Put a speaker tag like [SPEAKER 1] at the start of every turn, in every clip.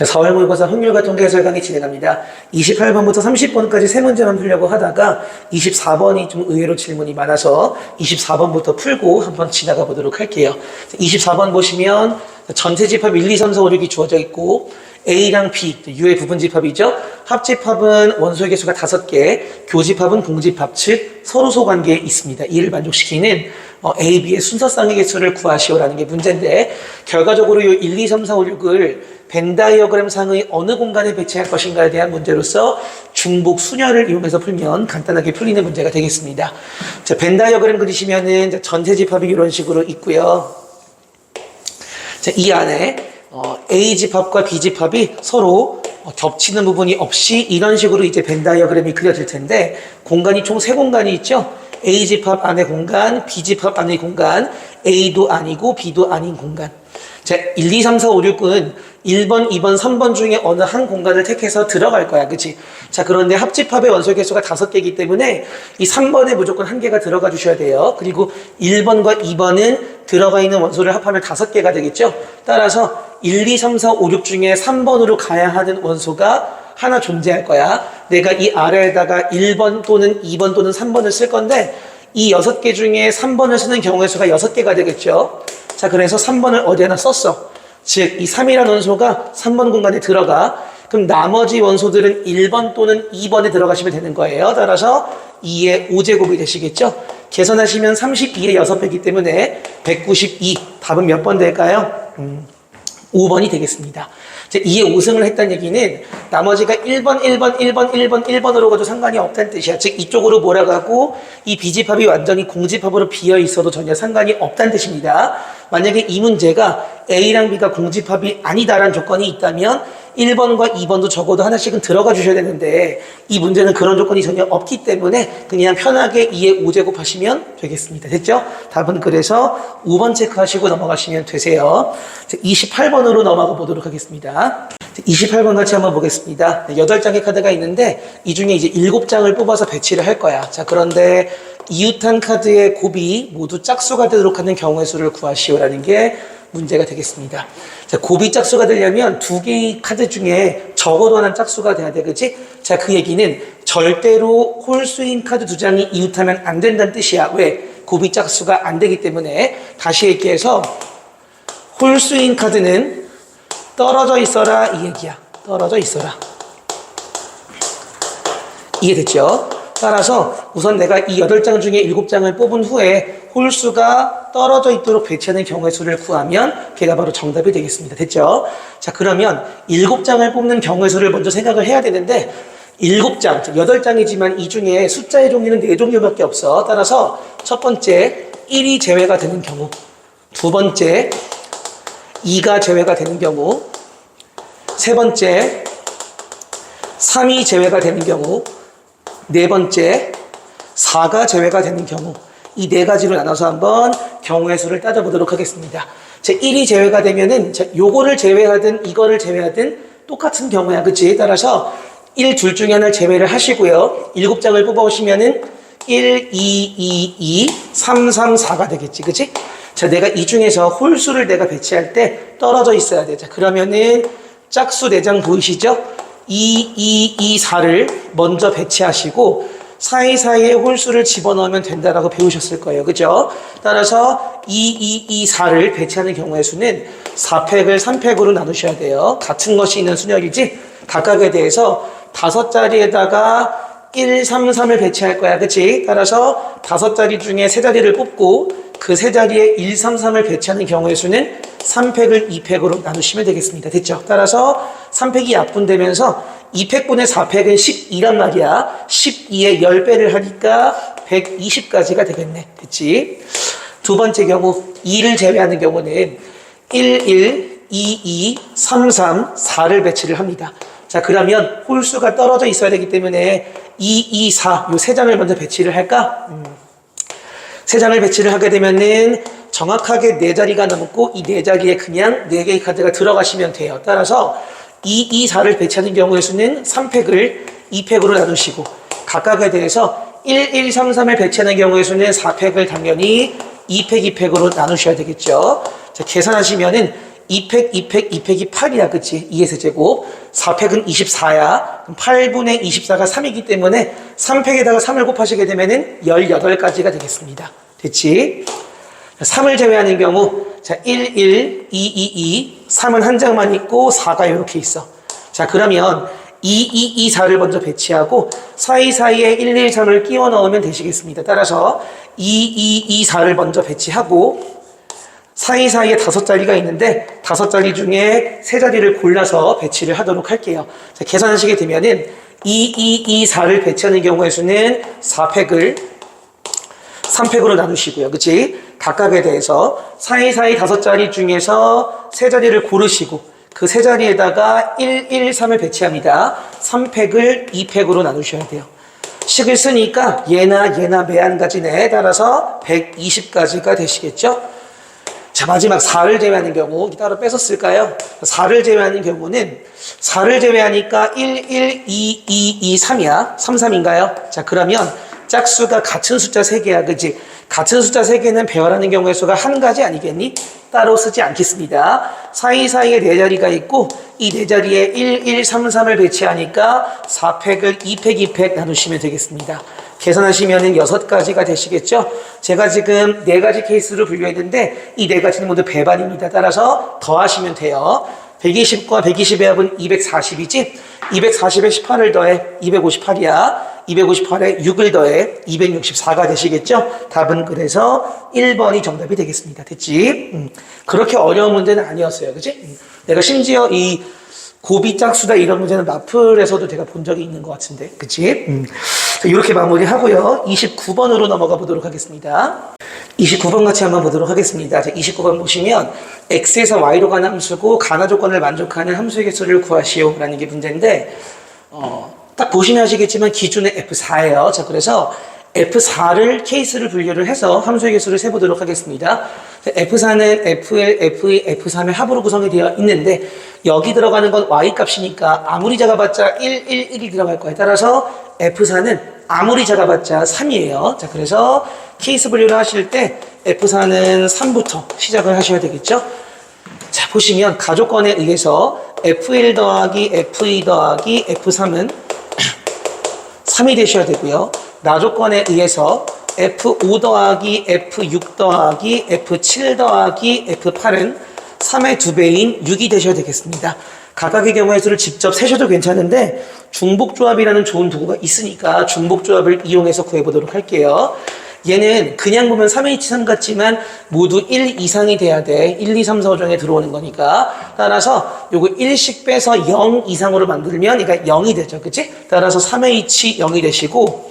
[SPEAKER 1] 4월 모의고사 확률과 통계 해설 강의 진행합니다. 28번부터 30번까지 세 문제만 풀려고 하다가 24번이 좀 의외로 질문이 많아서 24번부터 풀고 한번 지나가 보도록 할게요. 24번 보시면 전체 집합 1, 2, 3, 4, 5, 6이 주어져 있고 A랑 B, U의 부분집합이죠. 합집합은 원소의 개수가 5개, 교집합은 공집합, 즉 서로소 관계에 있습니다. 이를 만족시키는 A, B의 순서쌍의 개수를 구하시오라는 게 문제인데, 결과적으로 이 1, 2, 3, 4, 5, 6을 벤 다이어그램 상의 어느 공간에 배치할 것인가에 대한 문제로서 중복 순열을 이용해서 풀면 간단하게 풀리는 문제가 되겠습니다. 자, 벤 다이어그램 그리시면은 전체 집합이 이런 식으로 있고요. 자, 이 안에 A 집합과 B 집합이 서로 겹치는 부분이 없이 이런 식으로 이제 벤 다이어그램이 그려질 텐데, 공간이 총 3공간이 있죠. A 집합 안의 공간, B 집합 안의 공간, A도 아니고 B도 아닌 공간. 자, 1, 2, 3, 4, 5, 6은 1번, 2번, 3번 중에 어느 한 공간을 택해서 들어갈 거야. 그치? 자, 그런데 합집합의 원소 개수가 5개이기 때문에 이 3번에 무조건 1개가 들어가 주셔야 돼요. 그리고 1번과 2번은 들어가 있는 원소를 합하면 5개가 되겠죠? 따라서 1, 2, 3, 4, 5, 6 중에 3번으로 가야 하는 원소가 하나 존재할 거야. 내가 이 아래에다가 1번 또는 2번 또는 3번을 쓸 건데, 이 6개 중에 3번을 쓰는 경우의 수가 6개가 되겠죠? 자, 그래서 3번을 어디 하나 썼어. 즉, 이 3이라는 원소가 3번 공간에 들어가. 그럼 나머지 원소들은 1번 또는 2번에 들어가시면 되는 거예요. 따라서 2의 5제곱이 되시겠죠? 계산하시면 32의 6배이기 때문에 192. 답은 몇 번 될까요? 5번이 되겠습니다. 2의 5승을 했다는 얘기는 나머지가 1번, 1번, 1번, 1번, 1번으로 가도 상관이 없다는 뜻이야. 즉, 이쪽으로 몰아가고 이 B집합이 완전히 공집합으로 비어 있어도 전혀 상관이 없다는 뜻입니다. 만약에 이 문제가 A랑 B가 공집합이 아니다라는 조건이 있다면 1번과 2번도 적어도 하나씩은 들어가 주셔야 되는데, 이 문제는 그런 조건이 전혀 없기 때문에 그냥 편하게 2의 5제곱 하시면 되겠습니다. 됐죠? 답은 그래서 5번 체크하시고 넘어가시면 되세요. 28번으로 넘어가 보도록 하겠습니다. 28번 같이 한번 보겠습니다. 8장의 카드가 있는데 이 중에 이제 7장을 뽑아서 배치를 할 거야. 자, 그런데 이웃한 카드의 곱이 모두 짝수가 되도록 하는 경우의 수를 구하시오라는 게 문제가 되겠습니다. 자, 곱이 짝수가 되려면 2개의 카드 중에 적어도 하나는 짝수가 돼야 돼, 그치? 자, 그 얘기는 절대로 홀수인 카드 2장이 이웃하면 안 된다는 뜻이야. 왜? 곱이 짝수가 안 되기 때문에. 다시 얘기해서 홀수인 카드는 떨어져 있어라, 이 얘기야. 떨어져 있어라. 이해됐죠? 따라서 우선 내가 이 8장 중에 7장을 뽑은 후에 홀수가 떨어져 있도록 배치하는 경우의 수를 구하면 걔가 바로 정답이 되겠습니다. 됐죠? 자, 그러면 7장을 뽑는 경우의 수를 먼저 생각을 해야 되는데, 7장, 8장이지만 이 중에 숫자의 종류는 4종류밖에 없어. 따라서 첫 번째 1이 제외가 되는 경우, 두 번째 2가 제외가 되는 경우, 세 번째 3이 제외가 되는 경우, 네 번째 4가 제외가 되는 경우, 이 4가지로 나눠서 한번 경우의 수를 따져보도록 하겠습니다. 자, 1이 제외가 되면은 요거를 제외하든 이거를 제외하든 똑같은 경우야. 그치? 따라서 1, 둘 중에 하나를 제외를 하시고요. 7장을 뽑아오시면은 1, 2, 2, 3, 3, 4가 되겠지. 그치? 자, 내가 이 중에서 홀수를 내가 배치할 때 떨어져 있어야 돼. 자, 그러면은 짝수 4장 보이시죠? 2, 2, 2, 4를 먼저 배치하시고 사이사이에 홀수를 집어넣으면 된다라고 배우셨을 거예요. 그죠? 따라서 2, 2, 2, 4를 배치하는 경우의 수는 4팩을 3팩으로 나누셔야 돼요. 같은 것이 있는 순열이지 각각에 대해서 5자리에다가 1, 3, 3을 배치할 거야. 그치? 따라서 5자리 중에 3자리를 뽑고 그 3자리에 1, 3, 3을 배치하는 경우의 수는 3팩을 2팩으로 나누시면 되겠습니다. 됐죠? 따라서 3팩이 약분되면서 2팩분의 4팩은 12란 말이야. 12의 10배를 하니까 120까지가 되겠네. 됐지? 두 번째 경우 2를 제외하는 경우는 1, 1, 2, 2, 3, 3, 4를 배치를 합니다. 자, 그러면 홀수가 떨어져 있어야 되기 때문에 2, 2, 4 요 3장을 먼저 배치를 할까? 3장을 배치를 하게 되면은 정확하게 4자리가 남고 이 4자리에 그냥 4개의 카드가 들어가시면 돼요. 따라서 2, 2, 4를 배치하는 경우의 수는 3팩을 2팩으로 나누시고, 각각에 대해서 1, 1, 3, 3을 배치하는 경우의 수는 4팩을 당연히 2팩, 2팩으로 나누셔야 되겠죠. 자, 계산하시면은 2팩, 2팩, 2팩이 8이야. 그치? 2의 세제곱. 4팩은 24야. 8분의 24가 3이기 때문에 3팩에다가 3을 곱하시게 되면은 18가지가 되겠습니다. 됐지? 3을 제외하는 경우, 자, 1, 1, 2, 2, 2, 3은 한 장만 있고 4가 이렇게 있어. 자, 그러면 2, 2, 2, 4를 먼저 배치하고 사이사이에 1, 1, 3을 끼워 넣으면 되시겠습니다. 따라서 2, 2, 2, 4를 먼저 배치하고 사이사이에 5자리가 있는데 5자리 중에 3자리를 골라서 배치를 하도록 할게요. 자, 계산하시게 되면은 2, 2, 2, 4를 배치하는 경우의 수는 4팩을 3팩으로 나누시고요. 그치? 각각에 대해서 사이사이 5자리 중에서 3자리를 고르시고 그 3자리에다가 1, 1, 3을 배치합니다. 3팩을 2팩으로 나누셔야 돼요. 식을 쓰니까 얘나 매한 가지네. 따라서 120가지가 되시겠죠? 자, 마지막 4를 제외하는 경우 따로 뺏었을까요? 4를 제외하는 경우는 4를 제외하니까 1, 1, 2, 2, 2, 3이야. 3, 3인가요? 자, 그러면 짝수가 같은 숫자 3개야. 그치? 같은 숫자 3개는 배열하는 경우의 수가 한 가지 아니겠니? 따로 쓰지 않겠습니다. 사이사이에 4자리가 있고 이 4자리에 1, 1, 3, 3을 배치하니까 4팩을 2팩, 2팩 나누시면 되겠습니다. 계산하시면 6가지가 되시겠죠? 제가 지금 4가지 케이스로 분류했는데 이 4가지는 모두 배반입니다. 따라서 더하시면 돼요. 120과 120의 합은 240이지? 240에 18을 더해 258이야. 258에 6을 더해 264가 되시겠죠? 답은 그래서 1번이 정답이 되겠습니다. 됐지? 그렇게 어려운 문제는 아니었어요. 그치? 내가 심지어 이 고비 짝수다 이런 문제는 마플에서도 제가 본 적이 있는 것 같은데. 그치? 이렇게 마무리하고요. 29번으로 넘어가 보도록 하겠습니다. 29번 같이 한번 보도록 하겠습니다. 자, 29번 보시면 x에서 y로 가는 함수고 가나 조건을 만족하는 함수의 개수를 구하시오 라는 게 문제인데 딱 보시면 아시겠지만 기준은 F4예요. 자, 그래서 F4를 케이스를 분류를 해서 함수의 개수를 세보도록 하겠습니다. F4는 F1, F2, F3의 합으로 구성이 되어 있는데 여기 들어가는 건 Y 값이니까 아무리 작아봤자 1, 1, 1이 들어갈 거예요. 따라서 F4는 아무리 작아봤자 3이에요. 자, 그래서 케이스 분류를 하실 때 F4는 3부터 시작을 하셔야 되겠죠. 자, 보시면 가조건에 의해서 F1 더하기 F2 더하기 F3은 3이 되셔야 되고요. 나조건에 의해서 F5 더하기 F6 더하기 F7 더하기 F8은 3의 2배인 6이 되셔야 되겠습니다. 각각의 경우의 수를 직접 세셔도 괜찮은데 중복조합이라는 좋은 도구가 있으니까 중복조합을 이용해서 구해보도록 할게요. 얘는 그냥 보면 3H3 같지만 모두 1 이상이 돼야 돼. 1, 2, 3, 4, 5정에 들어오는 거니까. 따라서 요거 1씩 빼서 0 이상으로 만들면 얘가 0이 되죠. 그치? 따라서 3H 0이 되시고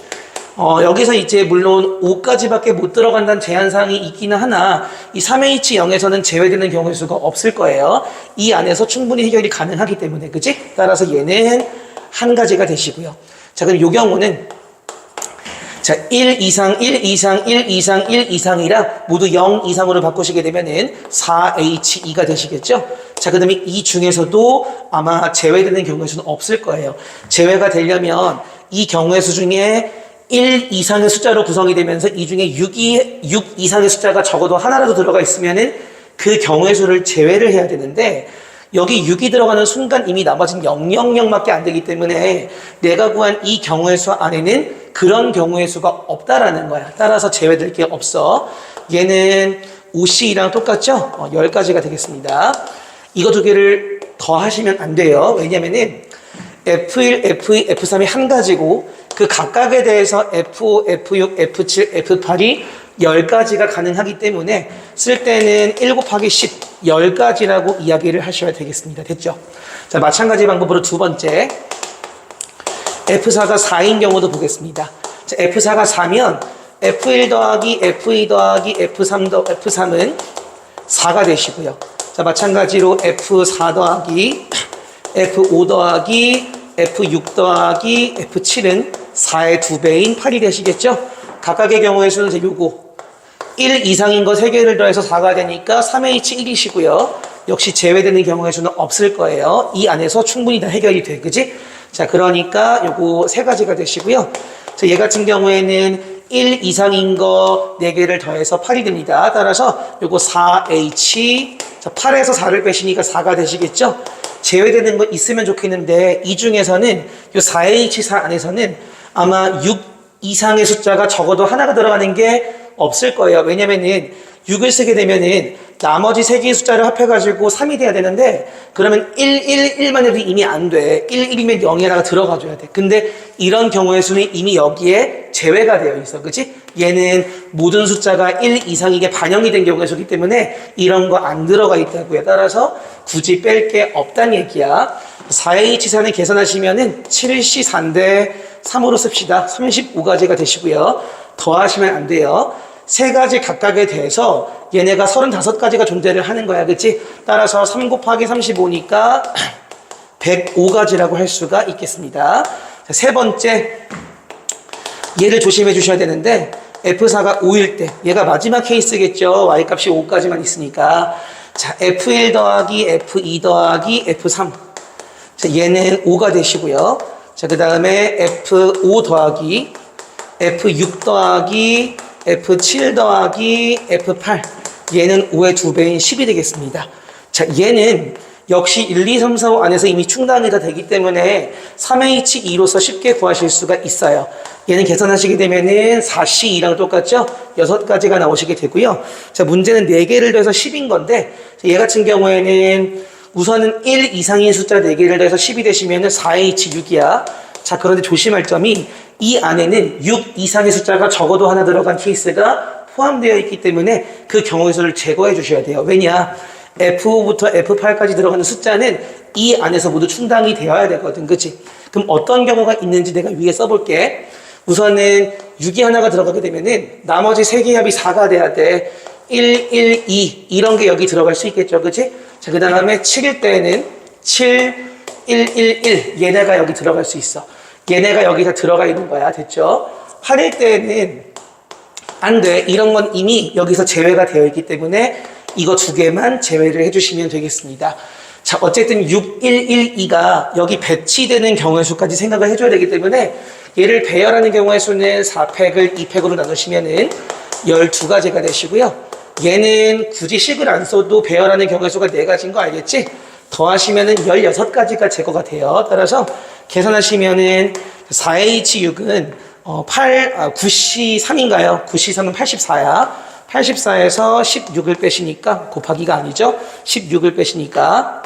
[SPEAKER 1] 여기서 이제 물론 5까지밖에 못 들어간다는 제한사항이 있기는 하나 이 3H 0에서는 제외되는 경우의 수가 없을 거예요. 이 안에서 충분히 해결이 가능하기 때문에. 그치? 따라서 얘는 한 가지가 되시고요. 자, 그럼 요 경우는 자, 1 이상, 1 이상, 1 이상, 1 이상이라 모두 0 이상으로 바꾸시게 되면은 4H2가 되시겠죠? 자, 그 다음에 이 중에서도 아마 제외되는 경우의 수는 없을 거예요. 제외가 되려면 이 경우의 수 중에 1 이상의 숫자로 구성이 되면서 이 중에 6 이상의 숫자가 적어도 하나라도 들어가 있으면은 그 경우의 수를 제외를 해야 되는데 여기 6이 들어가는 순간 이미 나머지는 000밖에 안 되기 때문에 내가 구한 이 경우의 수 안에는 그런 경우의 수가 없다라는 거야. 따라서 제외될 게 없어. 얘는 OC랑 똑같죠? 10가지가 되겠습니다. 이거 두 개를 더 하시면 안 돼요. 왜냐면은 F1, F2, F3이 한 가지고 그 각각에 대해서 F5, F6, F7, F8이 10가지가 가능하기 때문에 쓸 때는 1 곱하기 10, 10가지라고 이야기를 하셔야 되겠습니다. 됐죠? 자, 마찬가지 방법으로 두 번째. F4가 4인 경우도 보겠습니다. 자, F4가 4면 F1 더하기 F2 더하기 F3은 4가 되시고요. 자, 마찬가지로 F4 더하기 F5 더하기 F6 더하기 F7은 4의 2배인 8이 되시겠죠? 각각의 경우의 수는 요거 1 이상인 거 3개를 더해서 4가 되니까 3H1이시고요. 역시 제외되는 경우의 수는 없을 거예요. 이 안에서 충분히 다 해결이 돼. 그지? 자, 그러니까 요거 3가지가 되시고요. 자, 얘 같은 경우에는 1 이상인 거 4개를 더해서 8이 됩니다. 따라서 요거 4H, 자, 8에서 4를 빼시니까 4가 되시겠죠? 제외되는 거 있으면 좋겠는데 이 중에서는 요 4H4 안에서는 아마 6 이상의 숫자가 적어도 하나가 들어가는 게 없을 거예요. 왜냐면은 6을 쓰게 되면은 나머지 3개의 숫자를 합해가지고 3이 돼야 되는데 그러면 111만 해도 이미 안 돼. 11이면 0이 하나가 들어가줘야 돼. 근데 이런 경우의 수는 이미 여기에 제외가 되어 있어. 그치? 얘는 모든 숫자가 1 이상이게 반영이 된 경우의 수이기 때문에 이런 거 안 들어가 있다고요. 따라서 굳이 뺄 게 없다는 얘기야. 4H4는 계산하시면은 7C4인데 3으로 씁시다. 35가지가 되시고요. 더하시면 안 돼요. 3가지 각각에 대해서 얘네가 35가지가 존재를 하는 거야. 그치? 따라서 3 곱하기 35니까 105가지라고 할 수가 있겠습니다. 자, 세 번째, 얘를 조심해 주셔야 되는데 F4가 5일 때 얘가 마지막 케이스겠죠. Y값이 5까지만 있으니까. 자, F1 더하기 F2 더하기 F3. 자, 얘는 5가 되시고요. 자, 그 다음에 F5 더하기 F6 더하기 F7 더하기 F8. 얘는 5의 2배인 10이 되겠습니다. 자, 얘는 역시 1, 2, 3, 4, 5 안에서 이미 충당이 다 되기 때문에 3H2로서 쉽게 구하실 수가 있어요. 얘는 계산하시게 되면은 4C2랑 똑같죠? 6가지가 나오시게 되고요. 자, 문제는 4개를 더해서 10인 건데, 얘 같은 경우에는 우선은 1 이상인 숫자 4개를 더해서 10이 되시면은 4H6이야. 자, 그런데 조심할 점이 이 안에는 6 이상의 숫자가 적어도 하나 들어간 케이스가 포함되어 있기 때문에 그 경우의 수를 제거해 주셔야 돼요. 왜냐? F5부터 F8까지 들어가는 숫자는 이 안에서 모두 충당이 되어야 되거든. 그치? 그럼 어떤 경우가 있는지 내가 위에 써볼게. 우선은 6이 하나가 들어가게 되면은 나머지 3개의 합이 4가 돼야 돼. 1, 1, 2 이런 게 여기 들어갈 수 있겠죠. 그치? 자, 그 다음에 7일 때는 7, 1, 1, 1 얘네가 여기 들어갈 수 있어. 얘네가 여기 다 들어가 있는 거야. 됐죠? 8일 때는 안 돼. 이런 건 이미 여기서 제외가 되어 있기 때문에 이거 2개만 제외를 해주시면 되겠습니다. 자, 어쨌든 6, 1, 1, 2가 여기 배치되는 경우의 수까지 생각을 해줘야 되기 때문에 얘를 배열하는 경우의 수는 4팩을 2팩으로 나누시면은 12가지가 되시고요. 얘는 굳이 식을 안 써도 배열하는 경우의 수가 4가지인 거 알겠지? 더하시면은 16가지가 제거가 돼요. 따라서 계산하시면은 4H6은 9C3인가요? 9C3은 84야. 84에서 16을 빼시니까 곱하기가 아니죠. 16을 빼시니까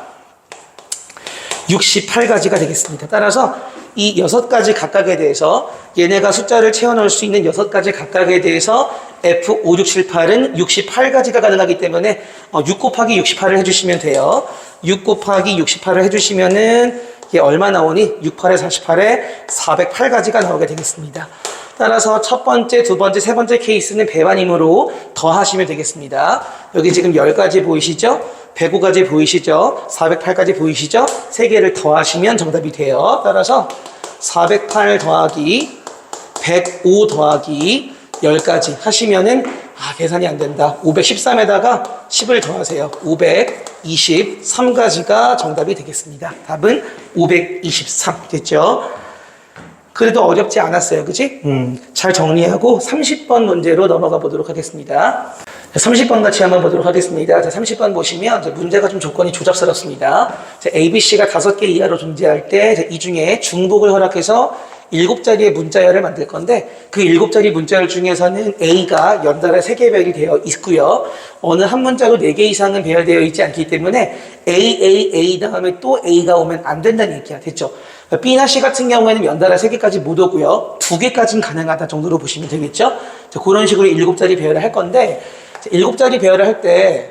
[SPEAKER 1] 68가지가 되겠습니다. 따라서 이 6가지 각각에 대해서 얘네가 숫자를 채워넣을 수 있는 6가지 각각에 대해서 F5, 6, 7, 8은 68가지가 가능하기 때문에 6 곱하기 68을 해주시면 돼요. 6 곱하기 68을 해주시면은 이게 얼마 나오니? 6, 8에 48에 408가지가 나오게 되겠습니다. 따라서 첫 번째, 두 번째, 세 번째 케이스는 배반임으로 더하시면 되겠습니다. 여기 지금 10가지 보이시죠? 105가지 보이시죠? 408까지 보이시죠? 3개를 더하시면 정답이 돼요. 따라서 408 더하기 105 더하기 10가지 하시면은 계산이 안 된다. 513에다가 10을 더하세요. 523가지가 정답이 되겠습니다. 답은 523 됐죠? 그래도 어렵지 않았어요. 그치? 잘 정리하고 30번 문제로 넘어가 보도록 하겠습니다. 30번 같이 한번 보도록 하겠습니다. 자, 30번 보시면 문제가 좀 조건이 조잡스럽습니다. 자, ABC가 5개 이하로 존재할 때 이 중에 중복을 허락해서 7자리의 문자열을 만들 건데 그 7자리 문자열 중에서는 A가 연달아 3개 배열이 되어 있고요. 어느 한 문자로 4개 이상은 배열되어 있지 않기 때문에 A 다음에 또 A가 오면 안 된다는 얘기야. 됐죠? B나 C 같은 경우에는 연달아 3개까지 못 오고요. 2개까지는 가능하다 정도로 보시면 되겠죠? 자, 그런 식으로 7자리 배열을 할 건데 7자리 배열을 할 때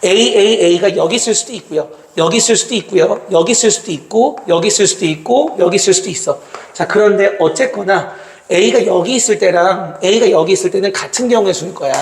[SPEAKER 1] A가 여기 있을 수도 있고요. 여기 있을 수도 있고요. 여기 있을 수도 있고 여기 있을 수도 있고 여기 있을 수도 있어. 자, 그런데 어쨌거나 A가 여기 있을 때랑 A가 여기 있을 때는 같은 경우의 수일 거야.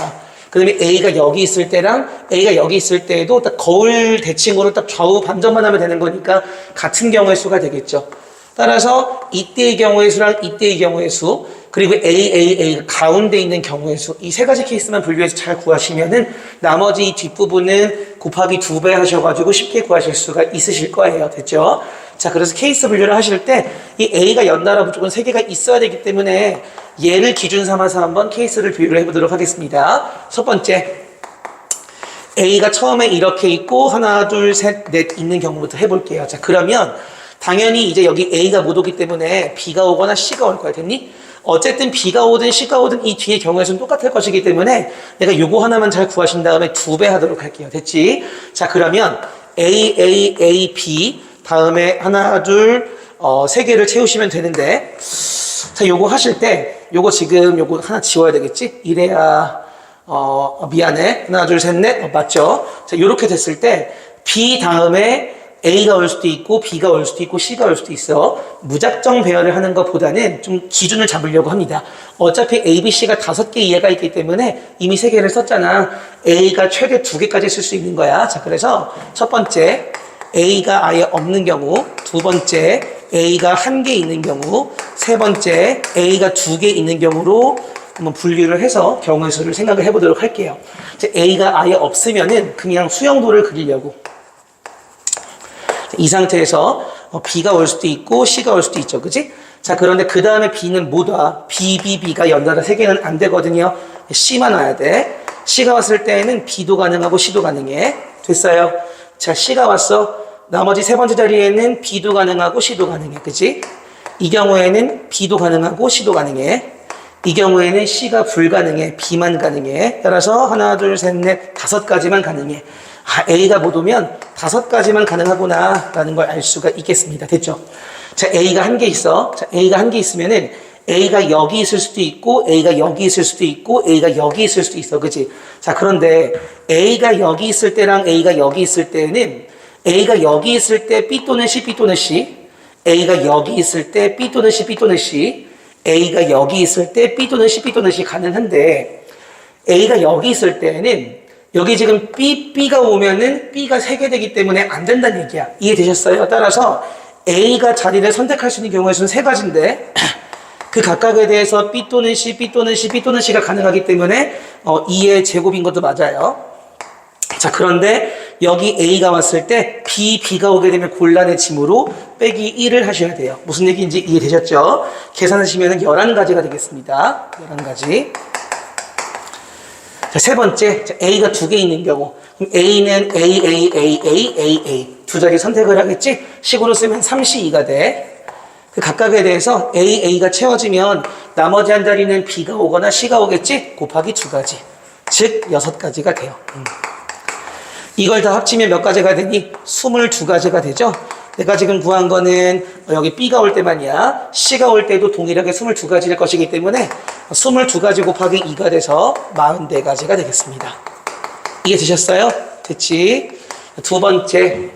[SPEAKER 1] 그 다음에 A가 여기 있을 때랑 A가 여기 있을 때에도 딱 거울 대칭으로 딱 좌우 반전만 하면 되는 거니까 같은 경우의 수가 되겠죠. 따라서 이때의 경우의 수랑 이때의 경우의 수 그리고 A 가운데 있는 경우의 수 이 3가지 케이스만 분류해서 잘 구하시면은 나머지 이 뒷부분은 곱하기 2배 하셔가지고 쉽게 구하실 수가 있으실 거예요. 됐죠? 자, 그래서 케이스 분류를 하실 때 이 A가 연달아 무조건 3개가 있어야 되기 때문에 얘를 기준 삼아서 한번 케이스를 비교를 해보도록 하겠습니다. 첫 번째, A가 처음에 이렇게 있고 하나, 둘, 셋, 넷 있는 경우부터 해볼게요. 자, 그러면 당연히 이제 여기 A가 못 오기 때문에 B가 오거나 C가 올 거야. 됐니? 어쨌든 B가 오든 C가 오든 이 뒤에 경우에서는 똑같을 것이기 때문에 내가 요거 하나만 잘 구하신 다음에 2배 하도록 할게요. 됐지? 자, 그러면 A, A, A, B 다음에 하나, 둘, 3개를 채우시면 되는데, 자, 요거 하실 때 요거 지금 요거 하나 지워야 되겠지? 이래야 미안해. 하나, 둘, 셋, 넷. 맞죠? 자, 요렇게 됐을 때 B 다음에 A가 올 수도 있고 B가 올 수도 있고 C가 올 수도 있어. 무작정 배열을 하는 것보다는 좀 기준을 잡으려고 합니다. 어차피 A, B, C가 5개 이해가 있기 때문에 이미 3개를 썼잖아. A가 최대 2개까지 쓸 수 있는 거야. 자, 그래서 첫 번째 A가 아예 없는 경우, 두 번째 A가 1개 있는 경우, 세 번째 A가 2개 있는 경우로 한번 분류를 해서 경우의 수를 생각을 해보도록 할게요. A가 아예 없으면은 그냥 수영도를 그리려고. 이 상태에서 B가 올 수도 있고 C가 올 수도 있죠. 그치? 자, 그런데 그 다음에 B는 못 와. B, B, B가 연달아 3개는 안 되거든요. C만 와야 돼. C가 왔을 때에는 B도 가능하고 C도 가능해. 됐어요? 자, C가 왔어. 나머지 세 번째 자리에는 B도 가능하고 C도 가능해. 그치? 이 경우에는 B도 가능하고 C도 가능해. 이 경우에는 C가 불가능해. B만 가능해. 따라서 하나, 둘, 셋, 넷, 5가지만 가능해. 아, A가 못 오면 5가지만 가능하구나 라는 걸 알 수가 있겠습니다. 됐죠? 자, A가 1개 있어. 자, A가 1개 있으면은 A가 여기 있을 수도 있고 A가 여기 있을 수도 있고 A가 여기 있을 수도 있어. 그치? 자, 그런데 A가 여기 있을 때랑 A가 여기 있을 때는 A가 여기 있을 때 B 또는 C, B 또는 C, A가 여기 있을 때 B 또는 C, B 또는 C, A가 여기 있을 때 B 또는 C, B 또는 C 가능한데 A가 여기 있을 때는 여기 지금 B가 오면은 B가 3개 되기 때문에 안 된다는 얘기야. 이해되셨어요? 따라서 A가 자리를 선택할 수 있는 경우의 수는 3가지인데 그 각각에 대해서 B 또는 C, B 또는 C, B 또는 C가 가능하기 때문에 2의 제곱인 것도 맞아요. 자, 그런데 여기 A가 왔을 때 B가 오게 되면 곤란해지므로 빼기 1을 하셔야 돼요. 무슨 얘기인지 이해되셨죠? 계산하시면 11가지가 되겠습니다. 11가지. 자, 세 번째, A가 2개 있는 경우. 그럼 A는 A. 두 자리 선택을 하겠지? 식으로 쓰면 3C2가 돼. 그 각각에 대해서 A가 채워지면 나머지 한 자리는 B가 오거나 C가 오겠지? 곱하기 2가지. 즉, 6가지가 돼요. 이걸 다 합치면 몇 가지가 되니? 22가지가 되죠? 내가 지금 구한 거는 여기 B가 올 때만이야. C가 올 때도 동일하게 22가지일 것이기 때문에 22가지 곱하기 2가 돼서 44가지가 되겠습니다. 이해되셨어요? 됐지? 두 번째는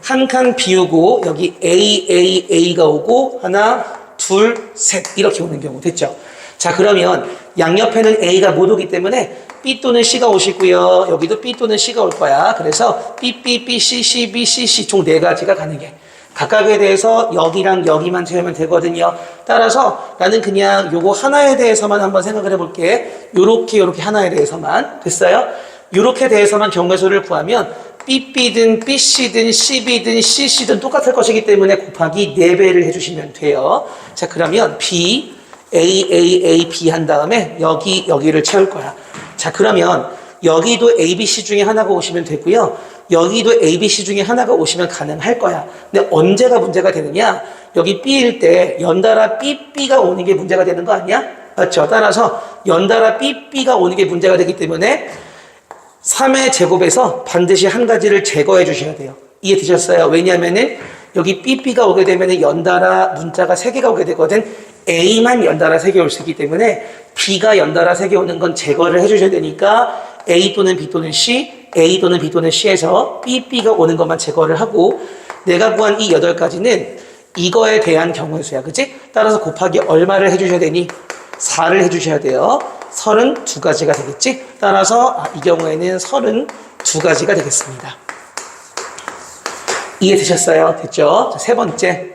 [SPEAKER 1] 한 칸 비우고 여기 A가 오고 하나, 둘, 셋 이렇게 오는 경우 됐죠? 자, 그러면 양옆에는 A가 못 오기 때문에 B 또는 C가 오시고요. 여기도 B 또는 C가 올 거야. 그래서 B, C, B, C 총 4가지가 가능해. 각각에 대해서 여기랑 여기만 채우면 되거든요. 따라서 나는 그냥 요거 하나에 대해서만 한번 생각을 해볼게. 요렇게 하나에 대해서만. 됐어요? 요렇게 대해서만 경우의 수를 구하면 B든 BC든 CB든 CC든 똑같을 것이기 때문에 곱하기 4배를 해주시면 돼요. 자, 그러면 B, A, B 한 다음에 여기를 채울 거야. 자, 그러면 여기도 A, B, C 중에 하나가 오시면 되고요. 여기도 A, B, C 중에 하나가 오시면 가능할 거야. 근데 언제가 문제가 되느냐? 여기 B일 때 연달아 B가 오는 게 문제가 되는 거 아니야? 맞죠? 따라서 연달아 B가 오는 게 문제가 되기 때문에 3의 제곱에서 반드시 한 가지를 제거해 주셔야 돼요. 이해되셨어요? 왜냐하면은 여기 B가 오게 되면 연달아 문자가 3개가 오게 되거든. A만 연달아 3개 올 수 있기 때문에 B가 연달아 3개 오는 건 제거를 해주셔야 되니까 A 또는 B 또는 C, A 또는 B 또는 C에서 B가 오는 것만 제거를 하고 내가 구한 이 8가지는 이거에 대한 경우의 수야. 그치? 따라서 곱하기 얼마를 해주셔야 되니? 4를 해주셔야 돼요. 32가지가 되겠지? 따라서 이 경우에는 32가지가 되겠습니다. 이해되셨어요? 됐죠? 자, 세 번째.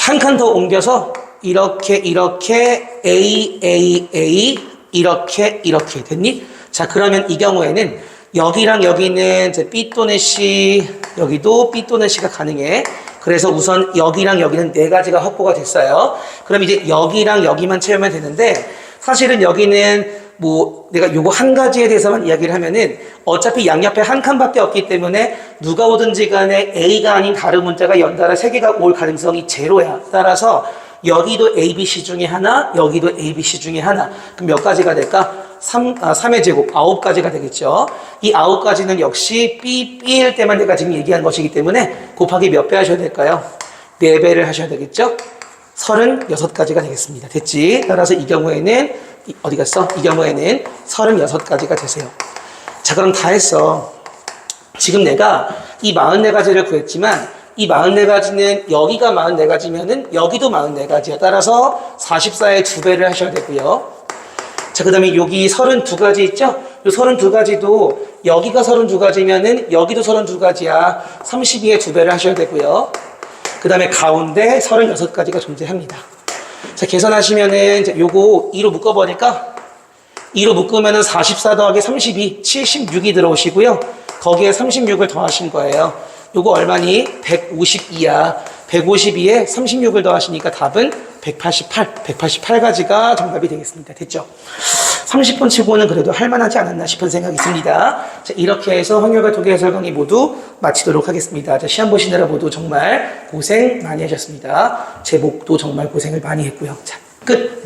[SPEAKER 1] 한 칸 더 옮겨서 이렇게 A 이렇게 됐니? 자, 그러면 이 경우에는 여기랑 여기는 이제 B 또는 C, 여기도 B 또는 C가 가능해. 그래서 우선 여기랑 여기는 네 가지가 확보가 됐어요. 그럼 이제 여기랑 여기만 채우면 되는데, 사실은 여기는 뭐 내가 요거 한 가지에 대해서만 이야기를 하면은 어차피 양옆에 한 칸밖에 없기 때문에 누가 오든지 간에 A가 아닌 다른 문자가 연달아 세 개가 올 가능성이 제로야. 따라서 여기도 ABC 중에 하나, 여기도 ABC 중에 하나. 그럼 몇 가지가 될까? 3의 제곱, 9가지가 되겠죠. 이 9가지는 역시 B일 때만 내가 지금 얘기한 것이기 때문에 곱하기 몇 배 하셔야 될까요? 4배를 하셔야 되겠죠? 36가지가 되겠습니다. 됐지? 따라서 이 경우에는, 어디 갔어? 이 경우에는 36가지가 되세요. 자, 그럼 다 했어. 지금 내가 이 44가지를 구했지만, 이 44가지는 여기가 44가지면은 여기도 44가지야. 따라서 44의 2배를 하셔야 되고요. 자, 그 다음에 여기 32가지 있죠? 이 32가지도 여기가 32가지면은 여기도 32가지야. 32의 2배를 하셔야 되고요. 그 다음에 가운데 36가지가 존재합니다. 자, 계산하시면은 이제 요거 2로 묶어보니까 2로 묶으면은 44 더하기 32, 76이 들어오시고요. 거기에 36을 더하신 거예요. 요거 얼마니? 152야. 152에 36을 더하시니까 답은 188가지가 정답이 되겠습니다. 됐죠? 30번 치고는 그래도 할만하지 않았나 싶은 생각이 듭니다. 자, 이렇게 해서 확률과 통계 해설 강의 모두 마치도록 하겠습니다. 자, 시험 보시느라 모두 정말 고생 많이 하셨습니다. 제목도 정말 고생을 많이 했고요. 자, 끝!